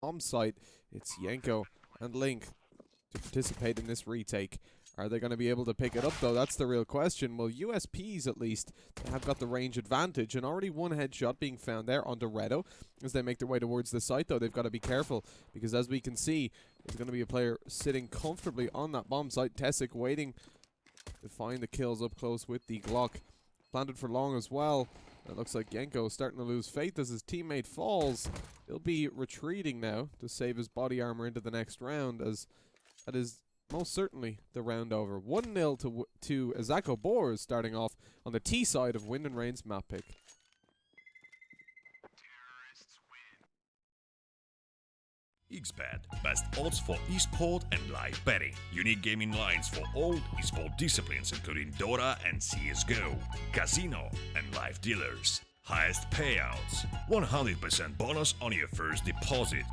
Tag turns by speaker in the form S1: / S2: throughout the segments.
S1: bomb site. It's Yenko and Link to participate in this retake. Are they going to be able to pick it up, though? That's the real question. Well, USPs, at least, have got the range advantage, and already one headshot being found there onto Redo as they make their way towards the site, though. They've got to be careful, because as we can see, there's going to be a player sitting comfortably on that bomb site. Tesic waiting to find the kills up close with the Glock. Planted for long as well. It looks like Yenko starting to lose faith as his teammate falls. He'll be retreating now to save his body armor into the next round, as that is most certainly the round over. 1-0 to Izako Boars, starting off on the T side of Wind and Rain's map pick.
S2: XBet, best odds for esport and live betting. Unique gaming lines for all esport disciplines including Dota and CSGO. Casino and live dealers. Highest payouts. 100% bonus on your first deposit.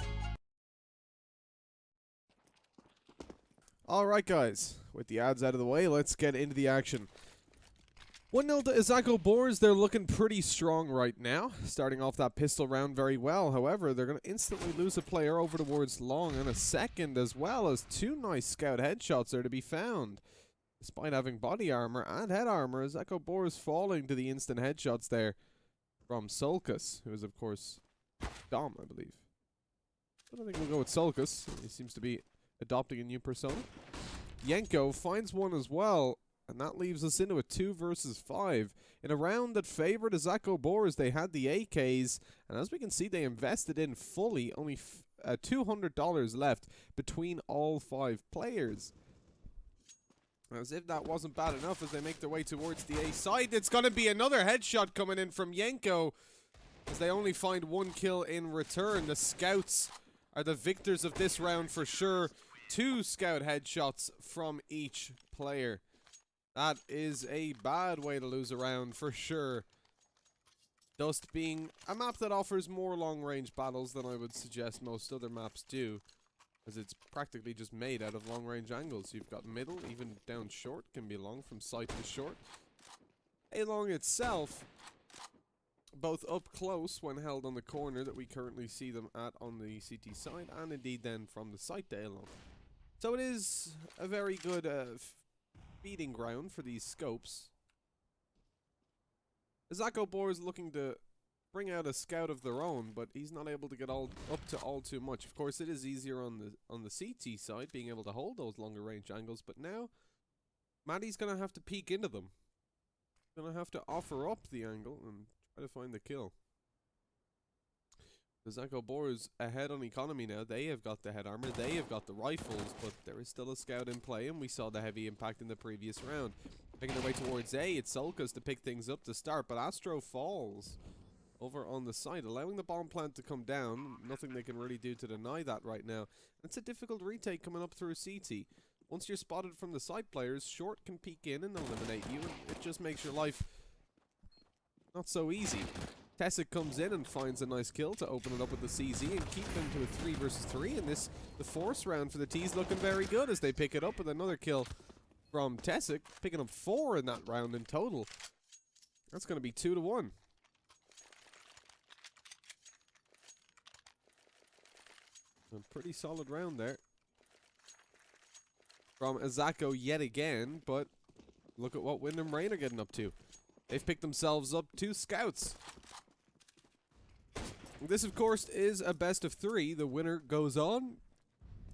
S1: Alright guys, with the ads out of the way, let's get into the action. 1-0 to Izako Boars. They're looking pretty strong right now, starting off that pistol round very well. However, they're going to instantly lose a player over towards long, and a second, as well as 2 nice scout headshots are to be found. Despite having body armor and head armor, Izako Boars falling to the instant headshots there from Sulcus, who is of course Dom, I believe. But I think we'll go with Sulcus. He seems to be adopting a new persona. Yenko finds one as well, and that leaves us into a 2 versus 5. In a round that favored Izako Boars, they had the AKs, and as we can see, they invested in fully. Only $200 left between all 5 players. As if that wasn't bad enough, as they make their way towards the A side, it's going to be another headshot coming in from Yenko, as they only find 1 kill in return. The scouts are the victors of this round for sure. 2 scout headshots from each player. That is a bad way to lose a round for sure. Dust being a map that offers more long-range battles than I would suggest most other maps do, as it's practically just made out of long-range angles. You've got middle, even down short, can be long from side to short. A-long itself, both up close when held on the corner that we currently see them at on the CT side, and indeed then from the site to A-long. So it is a very good feeding ground for these scopes. Izako Boars looking to bring out a scout of their own, but he's not able to get up to all too much. Of course, it is easier on the CT side, being able to hold those longer range angles, but now Maddie's going to have to peek into them. Going to have to offer up the angle and try to find the kill. Izako Boars ahead on economy now. They have got the head armor, they have got the rifles, but there is still a scout in play, and we saw the heavy impact in the previous round. Making their way towards A, it's Sulcus to pick things up to start, but Astro falls over on the side, allowing the bomb plant to come down. Nothing they can really do to deny that right now. It's a difficult retake coming up through CT. Once you're spotted from the side players, short can peek in and eliminate you, and it just makes your life not so easy. Tesic comes in and finds a nice kill to open it up with the CZ and keep them to a 3 versus 3. And the force round for the T's looking very good as they pick it up with another kill from Tesic, picking up 4 in that round in total. That's going to be 2-1. A pretty solid round there from Izako yet again, but look at what Wind and Rain are getting up to. They've picked themselves up 2 scouts. This, of course, is a best of 3. The winner goes on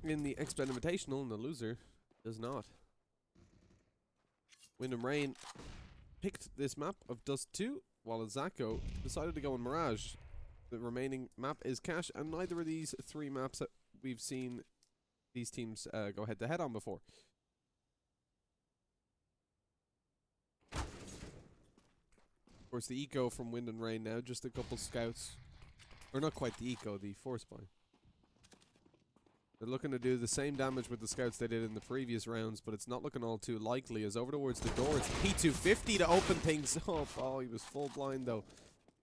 S1: in the XBet Invitational, and the loser does not. Wind and Rain picked this map of Dust 2, while Izako decided to go in Mirage. The remaining map is Cash, and neither of these 3 maps that we've seen these teams go head-to-head on before. Of course, the eco from Wind and Rain now, just a couple scouts. Or not quite the eco, the force buy. They're looking to do the same damage with the scouts they did in the previous rounds, but it's not looking all too likely, as over towards the door, it's P250 to open things up. Oh, he was full blind, though.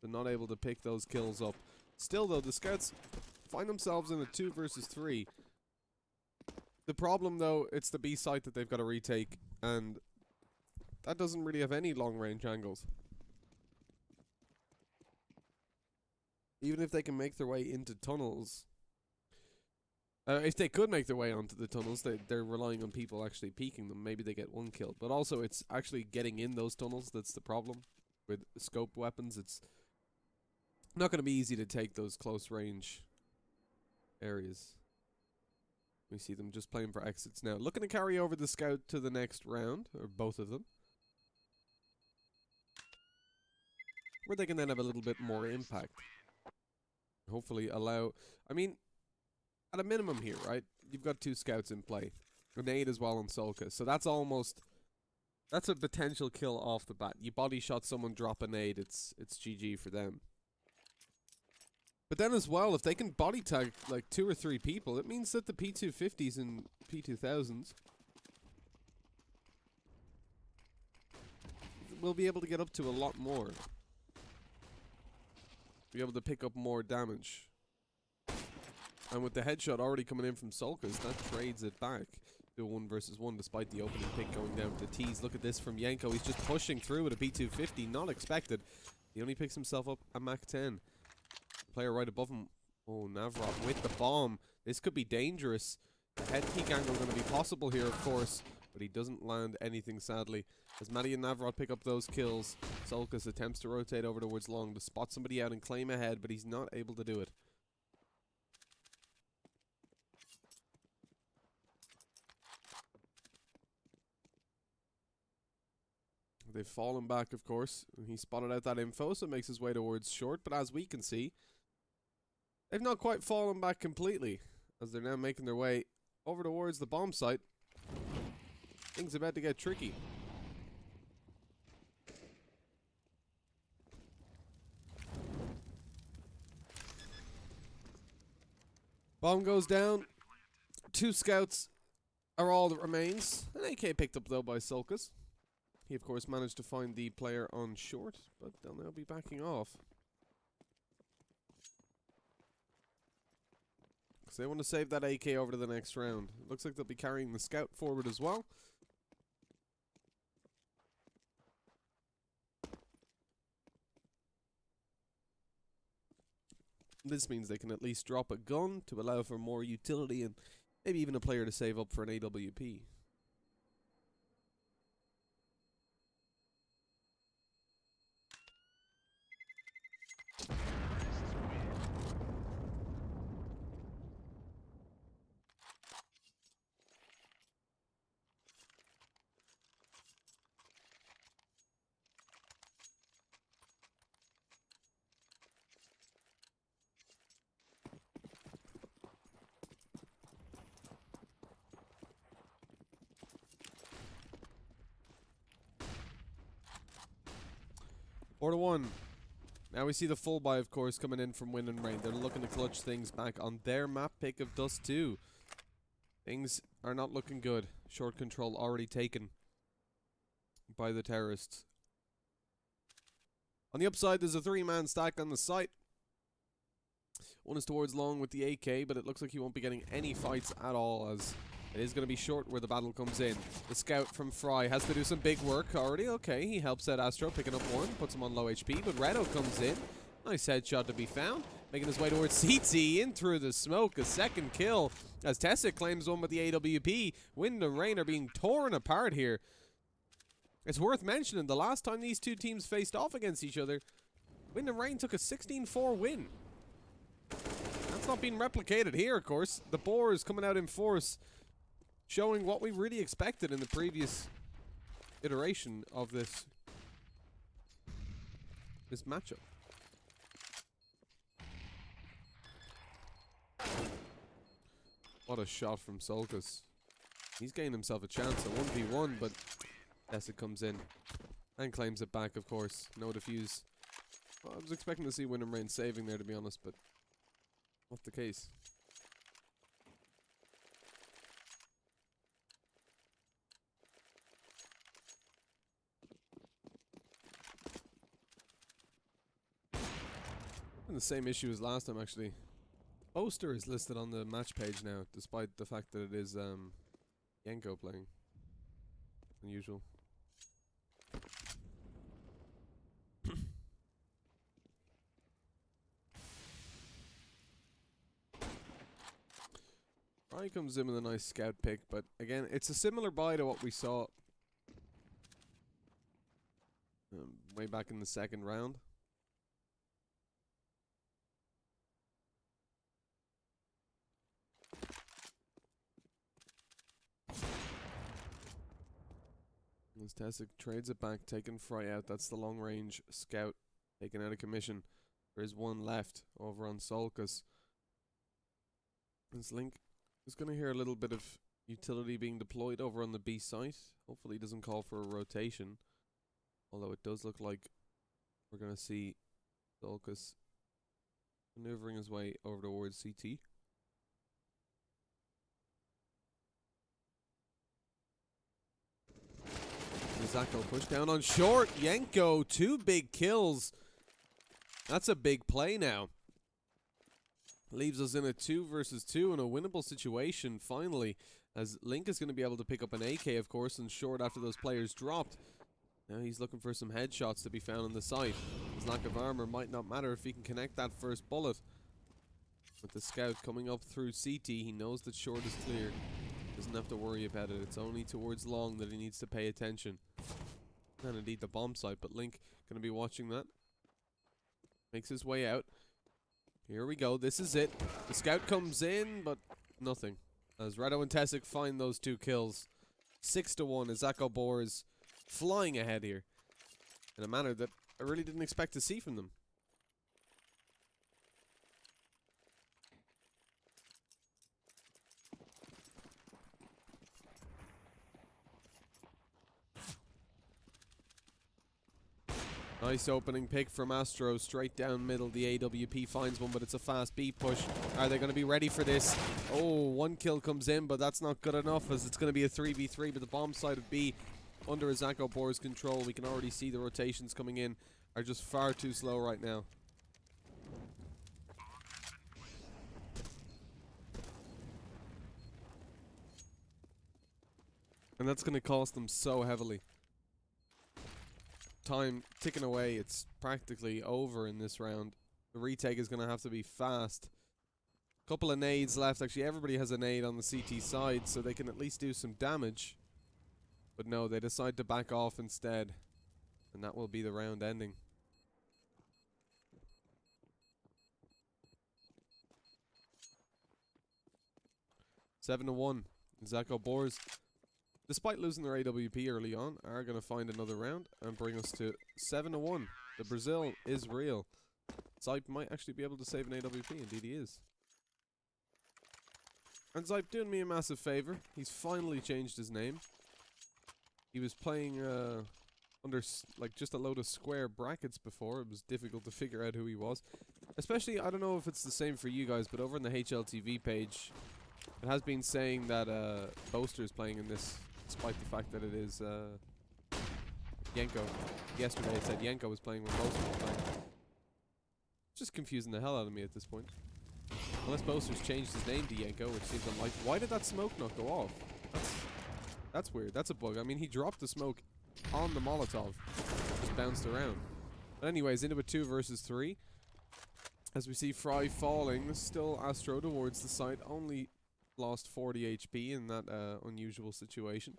S1: They're not able to pick those kills up. Still, though, the scouts find themselves in a 2 versus 3. The problem, though, it's the B site that they've got to retake, and that doesn't really have any long-range angles. Even if they can make their way into tunnels, If they could make their way onto the tunnels, they're relying on people actually peeking them. Maybe they get one kill. But also, it's actually getting in those tunnels that's the problem. With scoped weapons, it's not going to be easy to take those close range areas. We see them just playing for exits now. Looking to carry over the scout to the next round, or both of them. Where they can then have a little bit more impact. Hopefully allow... I mean, at a minimum here, right? You've got 2 scouts in play. A nade as well on Solka. So that's almost... That's a potential kill off the bat. You body shot someone, drop a nade, it's GG for them. But then as well, if they can body tag like 2 or 3 people, it means that the P250s and P2000s will be able to get up to a lot more. Be able to pick up more damage. And with the headshot already coming in from Solkas, that trades it back to a 1 versus 1 despite the opening pick going down to tees. Look at this from Yenko. He's just pushing through with a P250. Not expected. He only picks himself up a Mach 10. Player right above him. Oh, Navrov with the bomb. This could be dangerous. The head peek angle going to be possible here, of course. But he doesn't land anything, sadly. As Matty and Navrov pick up those kills, Solkas attempts to rotate over towards long to spot somebody out and claim ahead, but he's not able to do it. They've fallen back, of course. He spotted out that info, so makes his way towards short. But as we can see, they've not quite fallen back completely, as they're now making their way over towards the bomb site. Things about to get tricky. Bomb goes down. 2 scouts are all that remains. An AK picked up though by Solkas. He of course managed to find the player on short, but they'll now be backing off. Because they want to save that AK over to the next round. It looks like they'll be carrying the scout forward as well. This means they can at least drop a gun to allow for more utility and maybe even a player to save up for an AWP. Or to 1. Now we see the full buy, of course, coming in from Wind and Rain. They're looking to clutch things back on their map pick of Dust 2. Things are not looking good. Short control already taken by the terrorists. On the upside, there's a 3-man stack on the site. One is towards long with the AK, but it looks like he won't be getting any fights at all, as it is going to be short where the battle comes in. The scout from Fry has to do some big work already. Okay, he helps out Astro, picking up 1, puts him on low HP, but Redo comes in. Nice headshot to be found. Making his way towards CT, in through the smoke. A second kill as Tessa claims 1 with the AWP. Wind and Rain are being torn apart here. It's worth mentioning, the last time these 2 teams faced off against each other, Wind and Rain took a 16-4 win. That's not being replicated here, of course. The Boars coming out in force, showing what we really expected in the previous iteration of this matchup. What a shot from Solkas. He's gained himself a chance at 1v1, but Tessa comes in and claims it back, of course. No defuse. Well, I was expecting to see Wind and Rain saving there, to be honest, but not the case. And the same issue as last time, actually. Poster is listed on the match page now, despite the fact that it is Yenko playing. Unusual. Fry comes in with a nice scout pick, but again, it's a similar buy to what we saw way back in the second round. As Tessic trades it back, taking Fry out. That's the long range scout taken out of commission. There is one left over on Solkus. This Link is going to hear a little bit of utility being deployed over on the B site. Hopefully he doesn't call for a rotation. Although it does look like we're going to see Solkus maneuvering his way over towards CT. Izako push down on short. Yenko, 2 big kills. That's a big play now. Leaves us in a 2 versus 2 in a winnable situation finally, as Link is going to be able to pick up an AK, of course, and short after those players dropped. Now he's looking for some headshots to be found on the site. His lack of armor might not matter if he can connect that first bullet. With the scout coming up through CT, he knows that short is clear. Doesn't have to worry about it. It's only towards long that he needs to pay attention. And indeed the bomb site, but Link going to be watching that. Makes his way out. Here we go. This is it. The scout comes in, but nothing. As Redo and Tessic find those 2 kills. 6-1. Izako Boars flying ahead here in a manner that I really didn't expect to see from them. Nice opening pick from Astro, straight down middle. The AWP finds one, but it's a fast B push. Are they going to be ready for this? Oh, 1 kill comes in, but that's not good enough, as it's going to be a 3v3, but the bomb side of B under Izako Boars' control. We can already see the rotations coming in are just far too slow right now. And that's going to cost them so heavily. Time ticking away. It's practically over in this round. The retake is going to have to be fast. Couple of nades left. Actually, everybody has a nade on the CT side, so they can at least do some damage. But no, they decide to back off instead. And that will be the round ending. Seven to 1. Izako Boars, despite losing their AWP early on, are going to find another round and bring us to 7 to 1. The Brazil is real. Zype might actually be able to save an AWP. Indeed he is. And Zype doing me a massive favor. He's finally changed his name. He was playing under like just a load of square brackets before. It was difficult to figure out who he was. Especially, I don't know if it's the same for you guys, but over on the HLTV page, it has been saying that Boaster is playing in this, despite the fact that it is Yenko. Yesterday it said Yenko was playing when Boaster was playing. Just confusing the hell out of me at this point. Unless Boaster's changed his name to Yenko, which seems unlikely. Why did that smoke not go off? That's weird. That's a bug. I mean, he dropped the smoke on the Molotov. Just bounced around. But anyways, into a 2 versus 3. As we see Fry falling, still Astro towards the side. Only lost 40 HP in that unusual situation.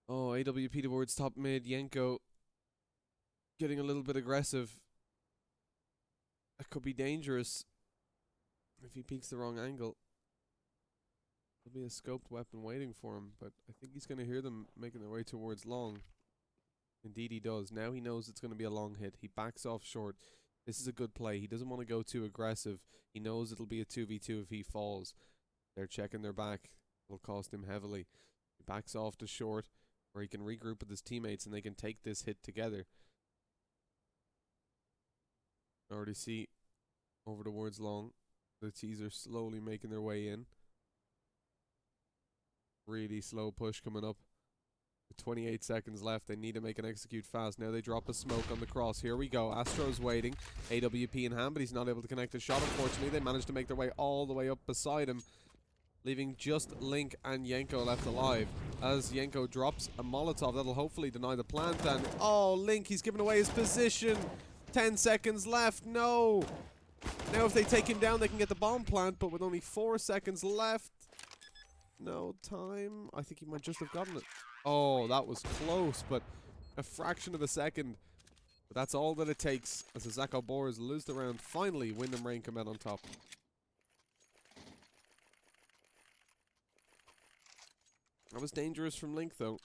S1: Oh, AWP towards top mid. Yenko getting a little bit aggressive. That could be dangerous if he peeks the wrong angle. There'll be a scoped weapon waiting for him, but I think he's going to hear them making their way towards long. Indeed he does. Now he knows it's going to be a long hit. He backs off short. This is a good play. He doesn't want to go too aggressive. He knows it'll be a 2v2 if he falls. They're checking their back. It'll cost him heavily. He backs off to short, where he can regroup with his teammates and they can take this hit together. Already see over towards long. The T's are slowly making their way in. Really slow push coming up. With 28 seconds left, they need to make an execute fast. Now they drop a smoke on the cross. Here we go. Astro's waiting. AWP in hand, but he's not able to connect the shot. Unfortunately, they managed to make their way all the way up beside him, leaving just Link and Yenko left alive. As Yenko drops a Molotov, that'll hopefully deny the plant. And oh, Link, he's given away his position. 10 seconds left. No. Now if they take him down, they can get the bomb plant, but with only 4 seconds left. No time. I think he might just have gotten it. Oh, that was close, but a fraction of a second. But that's all that it takes as the Izako Boars lose the round. Finally, Wind and Rain come out on top. That was dangerous from Link, though.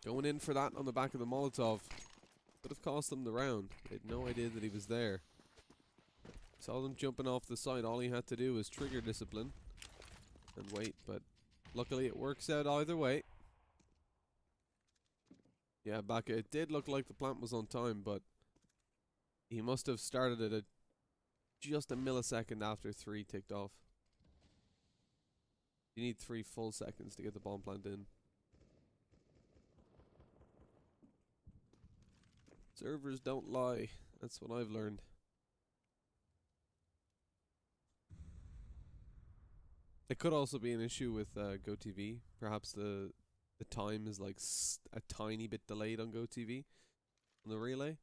S1: Going in for that on the back of the Molotov could have cost them the round. They had no idea that he was there. Saw them jumping off the side. All he had to do was trigger discipline and wait, but luckily it works out either way. Yeah, Baka, it did look like the plant was on time, but he must have started it at just a millisecond after 3 ticked off. You need 3 full seconds to get the bomb plant in. Servers don't lie. That's what I've learned. It could also be an issue with GoTV. Perhaps the time is like a tiny bit delayed on GoTV on the relay.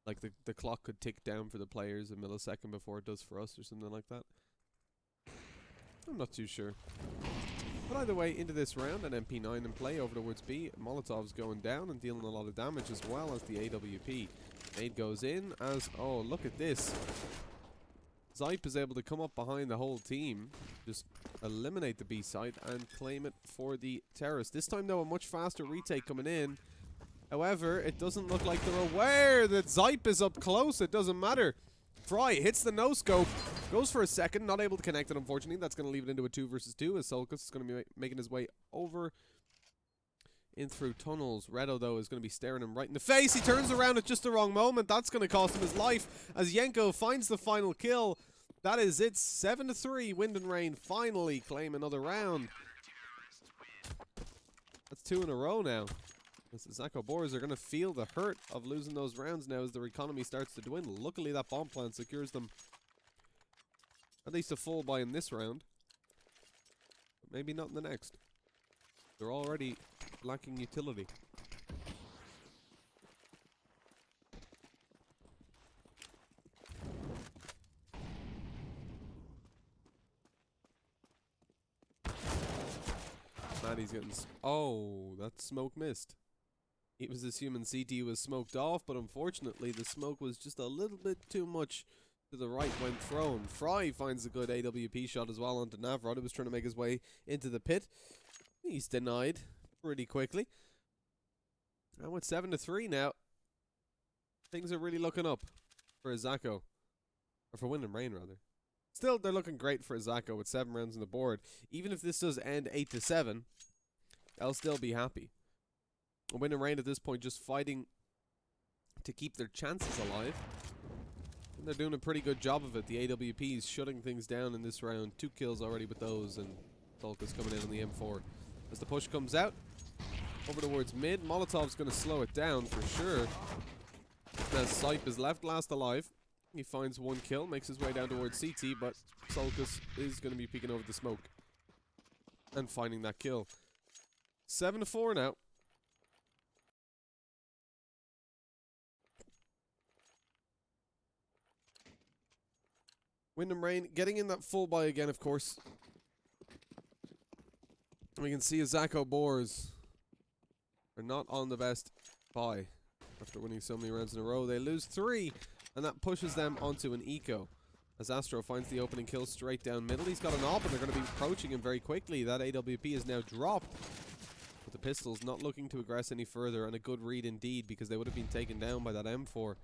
S1: Like the clock could tick down for the players a millisecond before it does for us or something like that. I'm not too sure. But either way, into this round, an MP9 in play over towards B. Molotov's going down and dealing a lot of damage as well as the AWP. Nade goes in as, oh, look at this. Zype is able to come up behind the whole team, just eliminate the B site and claim it for the terrorists. This time, though, a much faster retake coming in. However, it doesn't look like they're aware that Zype is up close. It doesn't matter. Fry hits the no-scope, goes for a second, not able to connect it, unfortunately. That's going to leave it into a 2 versus 2 as Solkus is going to be making his way over in through tunnels. Redo, though, is going to be staring him right in the face. He turns around at just the wrong moment. That's going to cost him his life as Yenko finds the final kill. That is it. 7-3. Wind and Rain finally claim another round. That's 2 in a row now. The Izako Boars are going to feel the hurt of losing those rounds now as their economy starts to dwindle. Luckily, that bomb plant secures them at least a full buy in this round. But maybe not in the next. They're already lacking utility. Maddie's getting... Oh, that smoke missed. He was assuming CT was smoked off, but unfortunately the smoke was just a little bit too much to the right when thrown. Fry finds a good AWP shot as well onto Navrod, who was trying to make his way into the pit. He's denied pretty quickly. And with 7-3 now, things are really looking up for Izako. Or for Wind and Rain, rather. Still, they're looking great for Izako with 7 rounds on the board. Even if this does end 8-7, they'll still be happy. Wind and Rain at this point just fighting to keep their chances alive. And they're doing a pretty good job of it. The AWP is shutting things down in this round. 2 kills already with those, and Solka's coming in on the M4. As the push comes out, over towards mid, Molotov's going to slow it down for sure. As Sipe is left last alive. He finds 1 kill, makes his way down towards CT, but Solkus is going to be peeking over the smoke and finding that kill. 7-4 now. Wind and Rain getting in that full buy again, of course. We can see Izako Boars are not on the best buy after winning so many rounds in a row. They lose 3, and that pushes them onto an eco. As Astro finds the opening kill straight down middle. He's got an AWP, and they're going to be approaching him very quickly. That AWP is now dropped. But the pistols not looking to aggress any further, and a good read indeed, because they would have been taken down by that M4.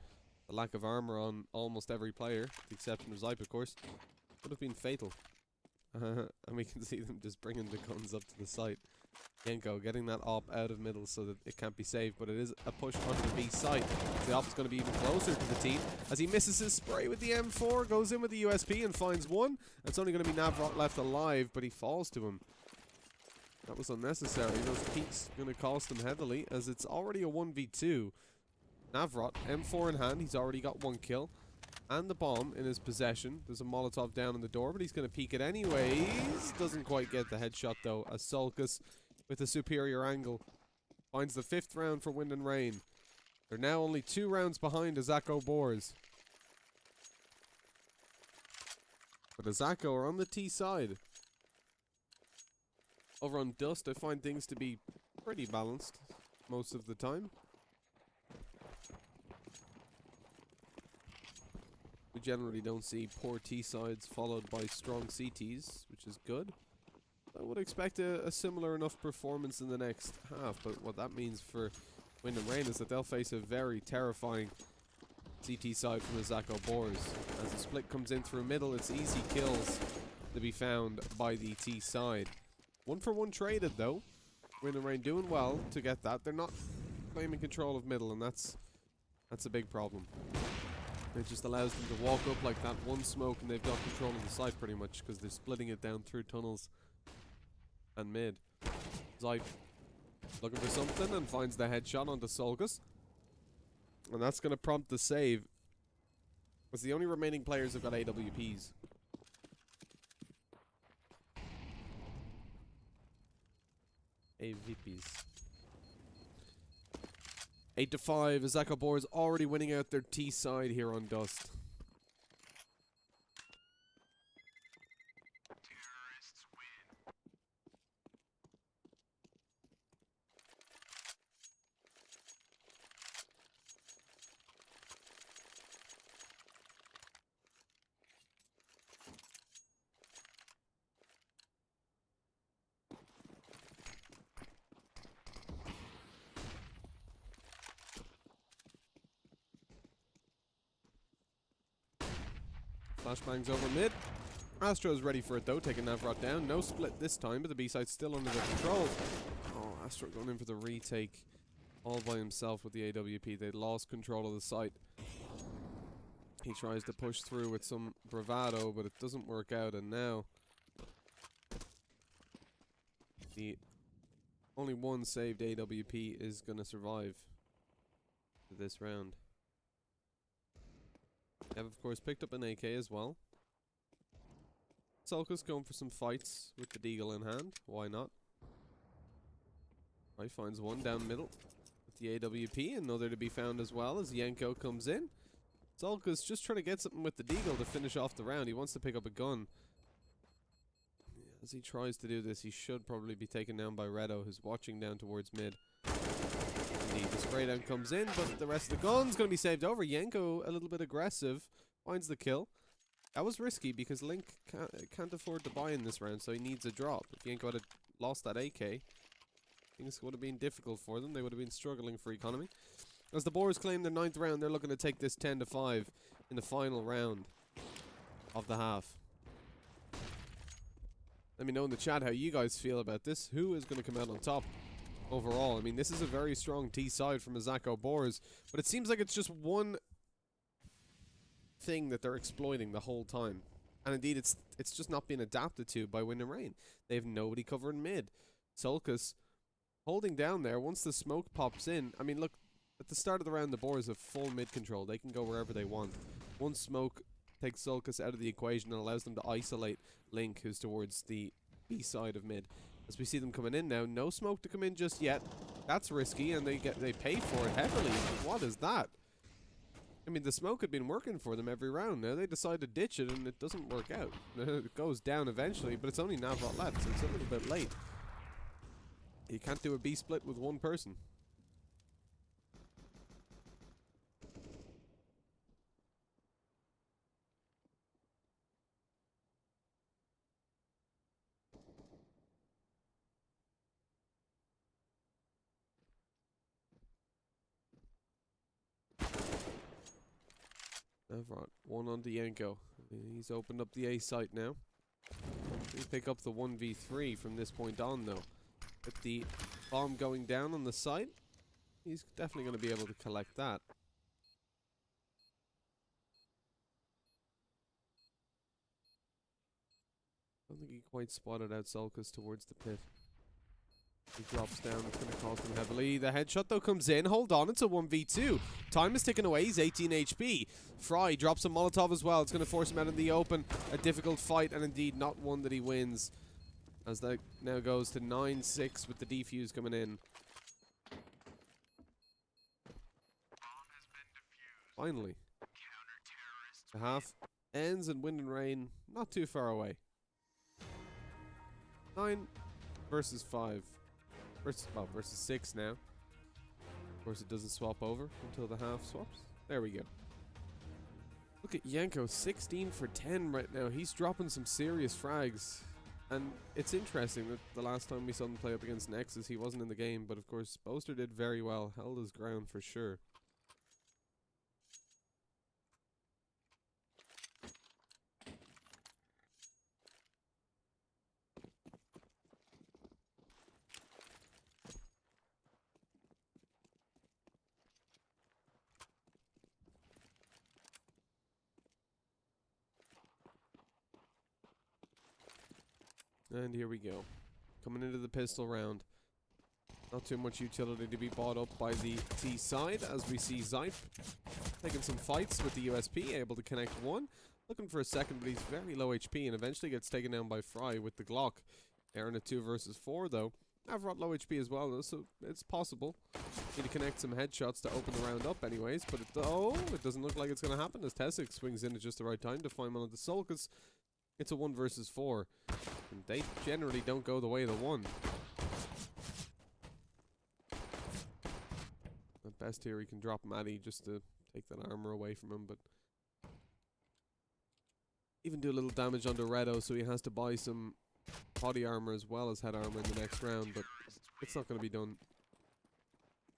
S1: The lack of armor on almost every player, with the exception of Zype, of course, would have been fatal. And we can see them just bringing the guns up to the site. Yenko getting that AWP out of middle so that it can't be saved, but it is a push onto the B site. The AWP is going to be even closer to the team as he misses his spray with the M4, goes in with the USP and finds 1. It's only going to be Navrot left alive, but he falls to him. That was unnecessary. Those peaks going to cost him heavily as it's already a 1v2. Navrot, M4 in hand, he's already got 1 kill. And the bomb in his possession. There's a Molotov down in the door, but he's going to peek it anyways. Doesn't quite get the headshot though, as Solkus, with a superior angle, finds the 5th round for Wind and Rain. They're now only 2 rounds behind Izako Boars. But Izako are on the T side. Over on Dust, I find things to be pretty balanced most of the time. We generally don't see poor T sides followed by strong CTs, which is good. I would expect a similar enough performance in the next half, but what that means for Wind and Rain is that they'll face a very terrifying CT side from the Izako Boars. As the split comes in through middle, it's easy kills to be found by the T side. 1-for-1 traded though. Wind and Rain doing well to get that. They're not claiming control of middle, and that's a big problem. It just allows them to walk up like that, one smoke, and they've got control of the site pretty much, because they're splitting it down through tunnels and mid. Zype looking for something and finds the headshot onto Solgus. And that's going to prompt the save. It's the only remaining players who've got AWPs. AVPs. 8-5. Izako Boars already winning out their T side here on Dust. Flashbangs over mid. Astro's ready for it though, taking Navrot down. No split this time, but the B-site's still under their control. Oh, Astro going in for the retake all by himself with the AWP. They lost control of the site. He tries to push through with some bravado, but it doesn't work out, and now the only one saved AWP is going to survive this round. I've of course picked up an AK as well. Solkus going for some fights with the Deagle in hand. Why not? Right, finds one down middle with the AWP. Another to be found as well as Yenko comes in. Solkus just trying to get something with the Deagle to finish off the round. He wants to pick up a gun. As he tries to do this, he should probably be taken down by Redo, who's watching down towards mid. Indeed, the spray down comes in, but the rest of the gun's going to be saved over. Yenko, a little bit aggressive, finds the kill. That was risky because Link can't afford to buy in this round, so he needs a drop. If Yenko had lost that AK, things would have been difficult for them. They would have been struggling for economy. As the Boars claim their 9th round, they're looking to take this 10-5 in the final round of the half. Let me know in the chat how you guys feel about this. Who is going to come out on top overall? I mean, this is a very strong T side from Izako Boars, but it seems like it's just one thing that they're exploiting the whole time. And indeed, it's just not being adapted to by Wind and Rain. They have nobody covering mid. Solkus holding down there. Once the smoke pops in, I mean, look, at the start of the round, the Boars have full mid control. They can go wherever they want. One smoke takes Solkus out of the equation and allows them to isolate Link, who's towards the B side of mid. As we see them coming in now, no smoke to come in just yet. That's risky, and they pay for it heavily. What is that? I mean, the smoke had been working for them every round. Now they decide to ditch it, and it doesn't work out. It goes down eventually, but it's only Navrot left, so it's a little bit late. You can't do a B split with one person. Navrot, one on Yenko. He's opened up the A site now. We pick up the 1v3 from this point on, though. With the bomb going down on the site, he's definitely going to be able to collect that. I don't think he quite spotted out Solkus towards the pit. He drops down, it's going to cost him heavily. The headshot though comes in, hold on, it's a 1v2. Time is ticking away, he's 18 HP. Fry drops a Molotov as well, it's going to force him out in the open. A difficult fight, and indeed not one that he wins. As that now goes to 9-6 with the defuse coming in. Finally. The half ends and Wind and Rain not too far away. 9 versus 5. Versus 6 now. Of course, it doesn't swap over until the half swaps. There we go. Look at Yanko, 16 for 10 right now. He's dropping some serious frags. And it's interesting that the last time we saw him play up against Nexus, he wasn't in the game. But of course, Boaster did very well. Held his ground for sure. And here we go. Coming into the pistol round. Not too much utility to be bought up by the T side, as we see Zype taking some fights with the USP, able to connect one. Looking for a second, but he's very low HP and eventually gets taken down by Fry with the Glock. They're in a 2 versus 4 though. Avrot low HP as well though, so it's possible. Need to connect some headshots to open the round up anyways, but it doesn't look like it's going to happen as Tessic swings in at just the right time to find one of the soul, because it's a 1 versus 4. And they generally don't go the way of the 1. At best here, he can drop Maddie just to take that armor away from him, but even do a little damage onto Redo, so he has to buy some body armor as well as head armor in the next round, but it's not going to be done.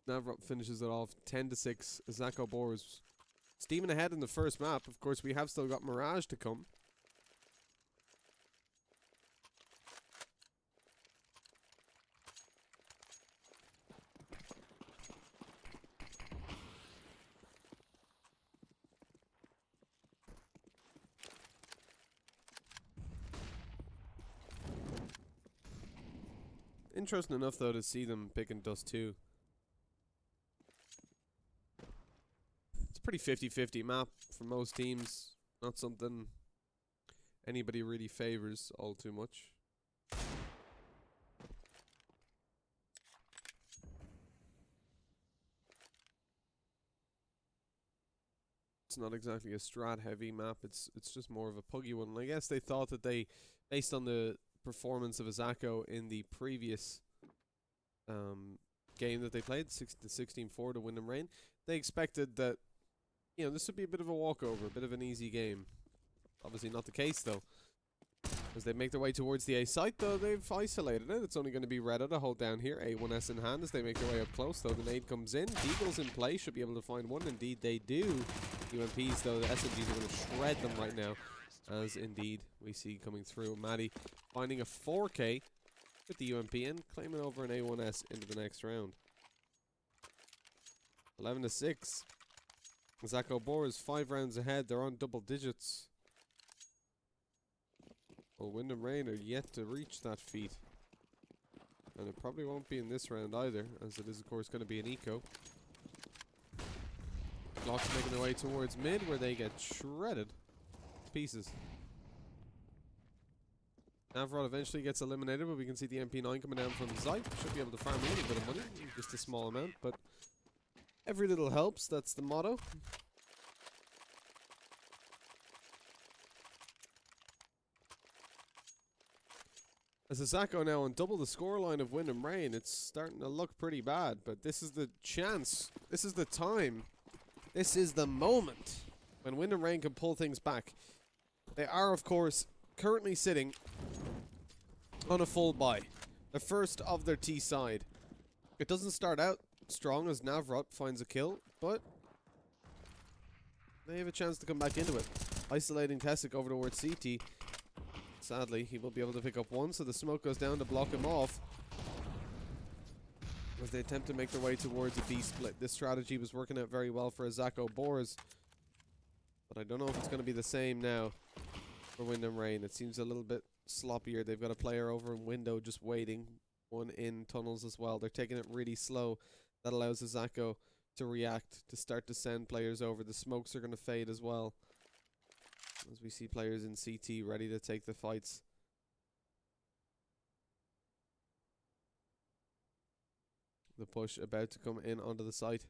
S1: Navrot finishes it off 10-6. Izako Boars steaming ahead in the first map. Of course, we have still got Mirage to come. Interesting enough, though, to see them picking Dust 2. It's a pretty 50-50 map for most teams. Not something anybody really favors all too much. It's not exactly a strat-heavy map. It's just more of a puggy one. And I guess they thought that they, based on the performance of Izako in the previous game that they played, the 16-4 to Wind and Rain, they expected that, you know, this would be a bit of a walkover, a bit of an easy game. Obviously not the case, though. As they make their way towards the A site, though, they've isolated it. It's only going to be Redo to hold down here. A1S in hand as they make their way up close, though. The nade comes in. Deagle's in play. Should be able to find one. Indeed, they do. UMPs, though, the SMGs are going to shred them right now. As indeed we see coming through. Maddie finding a 4K with the UMP and claiming over an A1S into the next round. 11-6. Izako Boars 5 rounds ahead. They're on double digits. Well, Wind and Rain are yet to reach that feat. And it probably won't be in this round either, as it is of course going to be an eco. Glocks making their way towards mid, where they get shredded to pieces. Navrot eventually gets eliminated, but we can see the MP9 coming down from Zype. Should be able to farm a little bit of money, just a small amount, but every little helps, that's the motto. As Izako now on double the scoreline of Wind and Rain, it's starting to look pretty bad, but this is the chance, this is the time, this is the moment when Wind and Rain can pull things back. They are, of course, currently sitting on a full buy, the first of their T side. It doesn't start out strong as Navrot finds a kill, but they have a chance to come back into it. Isolating Tessic over towards CT. Sadly, he will be able to pick up one, so the smoke goes down to block him off as they attempt to make their way towards a B split. This strategy was working out very well for Izako Boars, but I don't know if it's going to be the same now for Wind and Rain. It seems a little bit sloppier. They've got a player over in window just waiting, one in tunnels as well. They're taking it really slow. That allows Izako to react, to start to send players over. The smokes are going to fade as well, as we see players in CT ready to take the fights. The push about to come in onto the site.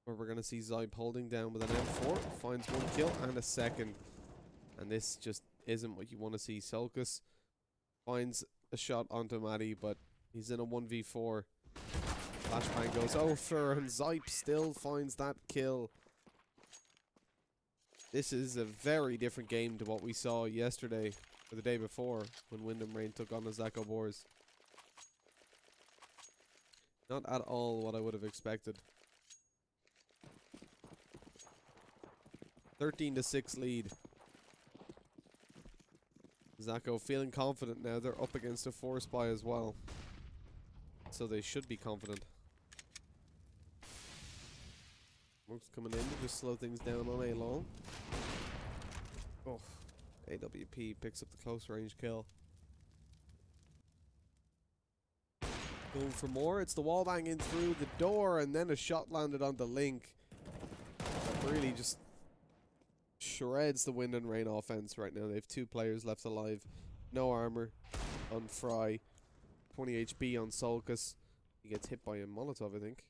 S1: where we're going to see Zype holding down with an M4. Finds one kill and a second. And this just isn't what you want to see. Solkus finds a shot onto Maddie, but he's in a 1v4. Flashbang goes over, and Zype still finds that kill. This is a very different game to what we saw yesterday, or the day before, when Wind and Rain took on the Izako Boars. Not at all what I would have expected. 13-6 lead. Izako feeling confident now. They're up against a 4-spy as well, so they should be confident. Smoke's coming in to just slow things down on A long. Oh, AWP picks up the close range kill. Going for more. It's the wall bang in through the door, and then a shot landed on the link. That really just shreds the Wind and Rain offense right now. They have 2 players left alive. No armor on Fry. 20 HP on Solkus. He gets hit by a Molotov, I think.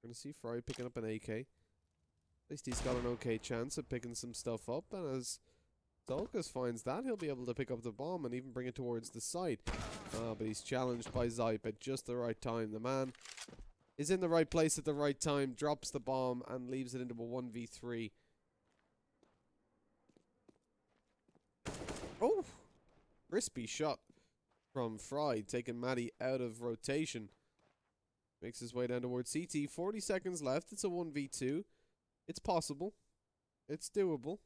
S1: We're going to see Fry picking up an AK. At least he's got an okay chance of picking some stuff up. And as Solkus finds that, he'll be able to pick up the bomb and even bring it towards the site. But he's challenged by Zype at just the right time. The man is in the right place at the right time, drops the bomb, and leaves it into a 1v3. Oh! Crispy shot from Fry, taking Maddie out of rotation. Makes his way down towards CT. 40 seconds left. It's a 1v2. It's possible. It's doable.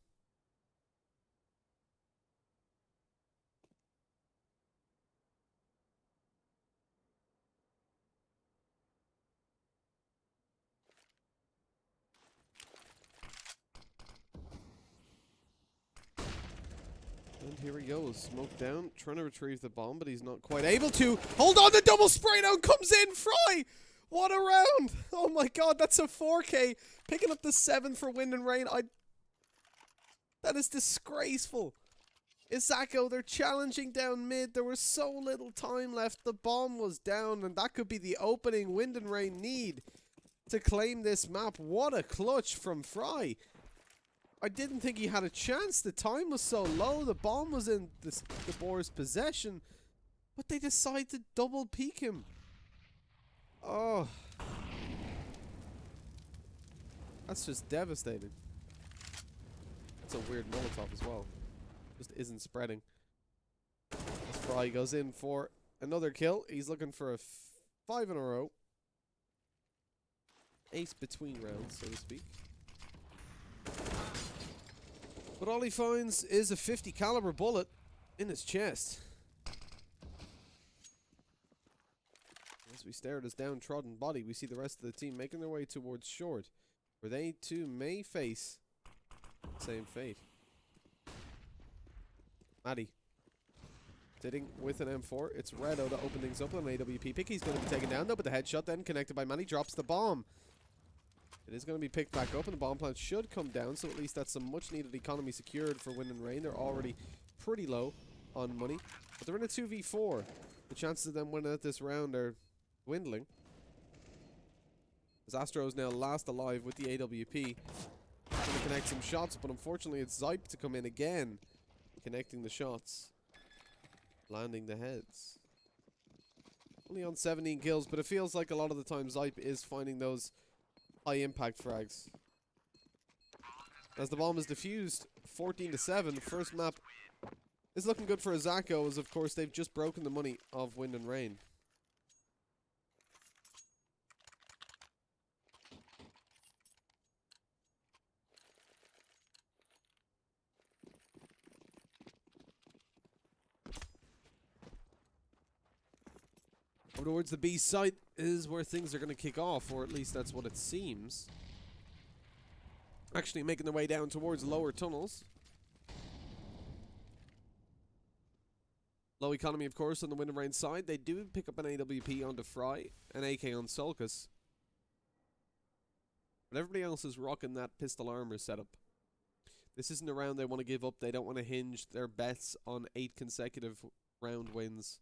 S1: And here he goes. Smoke down. Trying to retrieve the bomb, but he's not quite able to. Hold on, the double spray down comes in. Fry! What a round! Oh my god, that's a 4K. Picking up the 7 for Wind and Rain. That is disgraceful. Izako, they're challenging down mid. There was so little time left. The bomb was down, and that could be the opening Wind and Rain need to claim this map. What a clutch from Fry. I didn't think he had a chance. The time was so low. The bomb was in the Boars' possession, but they decide to double peek him. Oh. That's just devastating. That's a weird Molotov as well. Just isn't spreading. As Fry goes in for another kill. He's looking for a 5 in a row. Ace between rounds, so to speak. But all he finds is a 50 caliber bullet in his chest. As we stare at his downtrodden body, we see the rest of the team making their way towards short, where they too may face the same fate. Maddie sitting with an M4. It's Redo to open things up on an AWP pick. He's going to be taken down though, but the headshot then connected by Maddie drops the bomb. It is going to be picked back up, and the bomb plant should come down, so at least that's some much needed economy secured for Wind and Rain. They're already pretty low on money, but they're in a 2v4. The chances of them winning out this round are dwindling. As Astro is now last alive with the AWP. Going to connect some shots, but unfortunately it's Zype to come in again, connecting the shots, landing the heads. Only on 17 kills, but it feels like a lot of the time Zype is finding those high impact frags. As the bomb is defused, 14-7. The first map is looking good for Izako, as of course they've just broken the money of Wind and Rain. Over towards the B site is where things are going to kick off, or at least that's what it seems. Actually making their way down towards lower tunnels. Low economy, of course, on the Wind and Rain side. They do pick up an AWP onto Fry, an AK on Solkus. But everybody else is rocking that pistol armor setup. This isn't a round they want to give up. They don't want to hinge their bets on 8 consecutive round wins.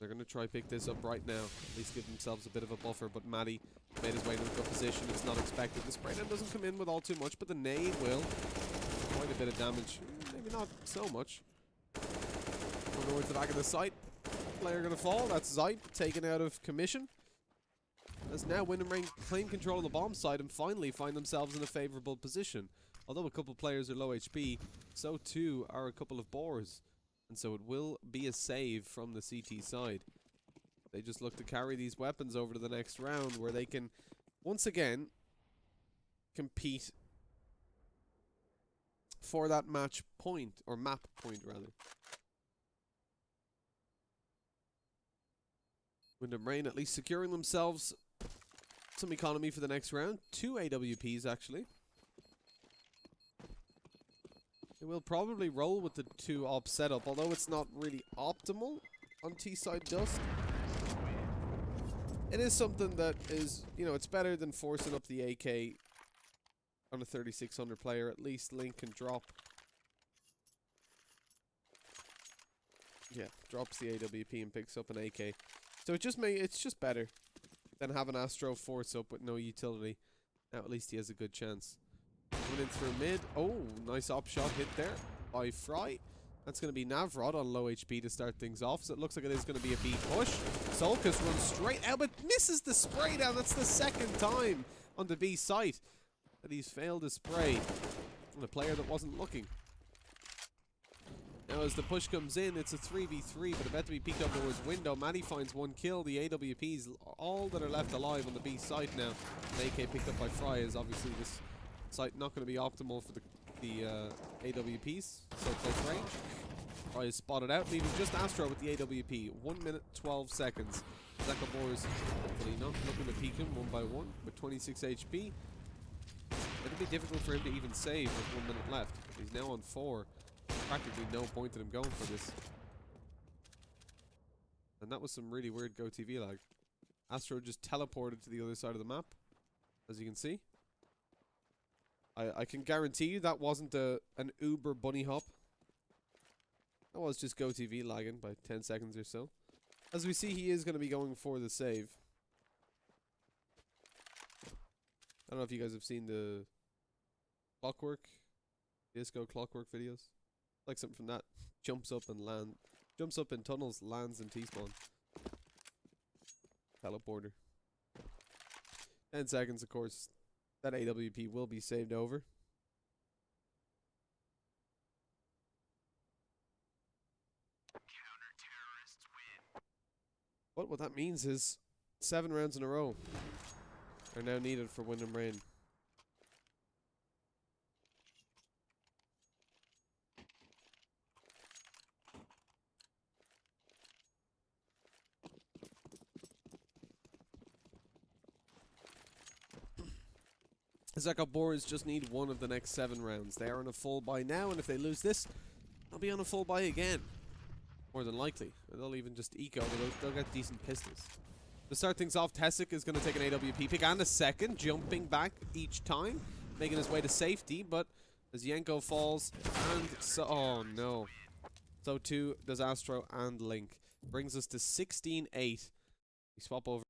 S1: They're going to try pick this up right now. At least give themselves a bit of a buffer. But Matty made his way to a good position. It's not expected. The spray down doesn't come in with all too much, but the nade will. Quite a bit of damage. Maybe not so much. Going towards the back of the site. Player going to fall. That's Zeit taken out of commission. As now Wyndham Rain claim control of the bomb site and finally find themselves in a favourable position. Although a couple players are low HP, so too are a couple of Boars. And so it will be a save from the CT side. They just look to carry these weapons over to the next round where they can once again compete for that match point, or map point rather. Wyndham Rain at least securing themselves some economy for the next round. 2 AWPs actually. They will probably roll with the 2 op setup, although it's not really optimal on T-side dust. It is something that is, you know, it's better than forcing up the AK on a 3600 player. At least Link can drop. Yeah, drops the AWP and picks up an AK. So it's just better than having Astro force up with no utility. Now at least he has a good chance. Coming in through mid. Oh, nice op shot hit there by Fry. That's going to be Navrod on low HP to start things off. So it looks like it is going to be a B push. Solkus runs straight out but misses the spray down. That's the second time on the B site that he's failed to spray on a player that wasn't looking. Now as the push comes in, it's a 3v3, but about to be peeked up towards window. Matty finds 1 kill. The AWPs, all that are left alive on the B site now. An AK picked up by Fry is obviously this site not going to be optimal for the AWPs. So close range. Fry is spotted out, leaving just Astro with the AWP. 1 minute 12 seconds. Izako Boars hopefully not looking to peek him 1 by 1 with 26 HP. It'll be difficult for him to even save with 1 minute left. He's now on 4. Practically no point in him going for this. And that was some really weird Go TV lag. Astro just teleported to the other side of the map, as you can see. I can guarantee you that wasn't an Uber bunny hop. That was just Go TV lagging by 10 seconds or so. As we see, he is going to be going for the save. I don't know if you guys have seen the Clockwork, CSGO Clockwork videos. Like something from that. Jumps up in tunnels, lands in T-spawn. Teleporter. 10 seconds, of course. That AWP will be saved over. But what that means is 7 rounds in a row are now needed for Wyndham Rain. Izako Boars just need 1 of the next 7 rounds. They are on a full buy now, and if they lose this, they'll be on a full buy again. More than likely. Or they'll even just eco, but they'll get decent pistols. To start things off, Tesic is going to take an AWP pick and a second, jumping back each time, making his way to safety, but as Yenko falls, and so, oh no. So too does Astro and Link. Brings us to 16-8. We swap over.